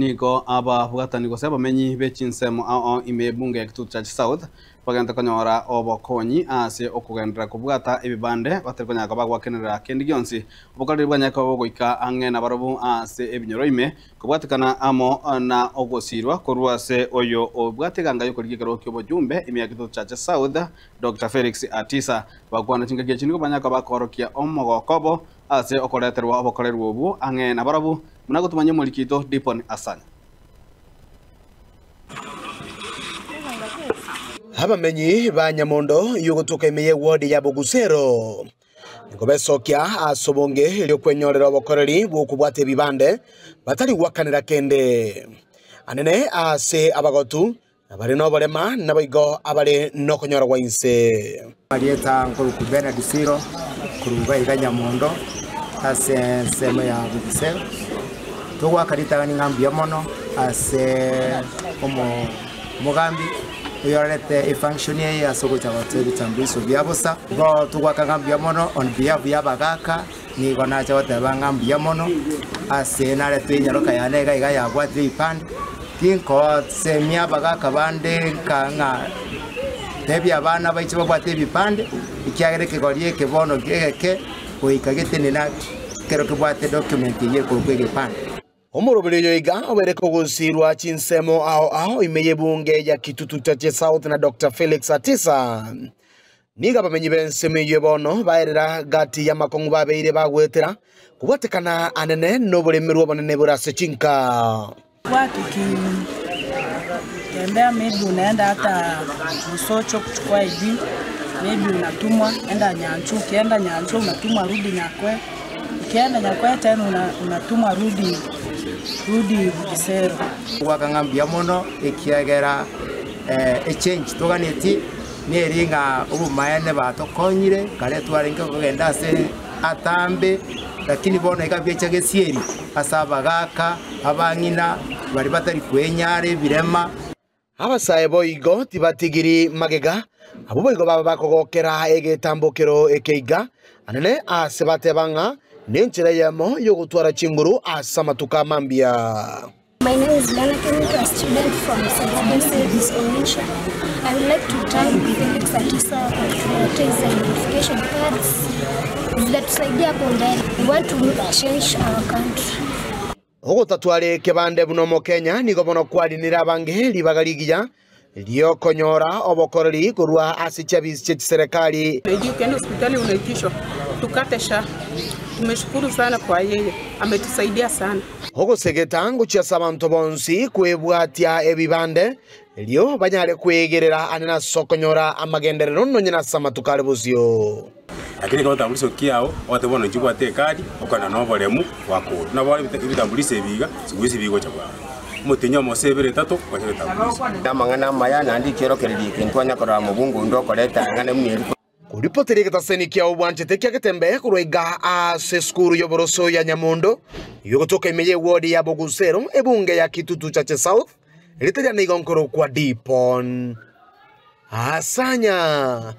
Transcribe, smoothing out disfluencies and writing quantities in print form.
niko aba bwatani ko seba menyi bechinsemo ime bunge Kitutu Church South bagenda konyora obokonyi ase okugendera kubwata ebibande baterikonya bagwakenera kendi gyonsi obukaliri bwanyaka bogoika angena barobu ase ebinyoroime kubwatikana amo na ogosirwa korwase oyo obwateganga yokorigero kyobojumbe ime Kitutu Church South Dr. Felix Atisa bagwana chingagiye chiniko banyaka bakorokia omogokobo ase okoreterwa obokorerwa obu angena barobu munago tumanye mulikito Dipon Asanya Abamenyi ba Nyamondo yugutuka imeye ward ya Bugusero ngobesokia asobonge lyo kwenyorera obokoreri bukubwate bibande batali gwakanira kende anene ase abagotu abari no bolema nabigo abari no konyora wainse Marieta nkuru kubena disiro kuruga iga Nyamondo ase sema ya Bugusero tugwa karita ni ngambi ya mono ase como mugambi uyorete function ye asoko cyabate bitambiso byabosa go tugwa ngambi ya mono on behalf ya bagaka ni gona cyabate bangambi ya mono ase nare twinyoroka yanega iga yagwate ipande kinko semya bagaka bande kanga tebi abana baicho bagwate bipande ikiagereke gorie kebono geke oikagete nina kero kubwate document ye kurugwe ipande Omurubiryo iga obereko gusirwa chinsemo aho imeye bunge ya Kitutu Church South na Dr. Felix Atisa niga bamenyi benseme yebono baerera gati ya makongu babeire bagwetera kubwatekana anene nobulemerwa bonene burase chinka watu tembea maybe unaenda hata Msocho kuchukua ID maybe unatumwa enda Nyanchu ukienda Nyanchu unatumwa rudi Nyakwe ukienda Nyakwe tena unatumwa rudi Bugusero wakangambia mono ikiagera change toganeti neringa ubumayane batokonyire kale twarenga kugenda ase atambe lakini bona ikabyecha gesieri asabagaka abangina bari batari kwenyare birema abasaye boigo tibatigiri magega abo boigo baba bakogokera egetambukiro ekeiga anene ase batebanga nenchera yamo yogutwara chinguru asamatuka mambia. My name is Lana Kenito, a student from Sabado Service Onisha. I would like to thank Felix Atisa for tax identification cards that tusaidia hapo ndani. We want to change our country. Ogo tatwale kebande bunomo Kenya niko bono kwalinira bangeli bagaligia Lio konyora obokoreri kurwa asichabizi chechi serikali. Ukienda hospitali unaitishwa tukate SHA. Tumeshukuru sana kwa yeye, ametusaidia sana. Hogo segetangu chia sabanto bonsi kwebwatia ebibande lio banyale kwegerera anena sokonyora amagenderero nonyena samatukale buzio. Lakini kwa utambulisho kiao wate bono njibwa te kadi okana no bolemu wako na bali bitambulisho biga siguzi bigo cyabwa mutinyo mosebere tato kwa cyo tambulisho namangana maya nandi kero keridi kintwanya kora mubungu ndo koleta ngane mni Kuripoteri ketaseni kia ubwanchete kia ketembe kuruiga ase skuru yoboroso ya Nyamondo yogotoka imeye ward ya Bugusero ebunge ya Kitutu Church South litaja nigonkoro kwa Dipon Asanya.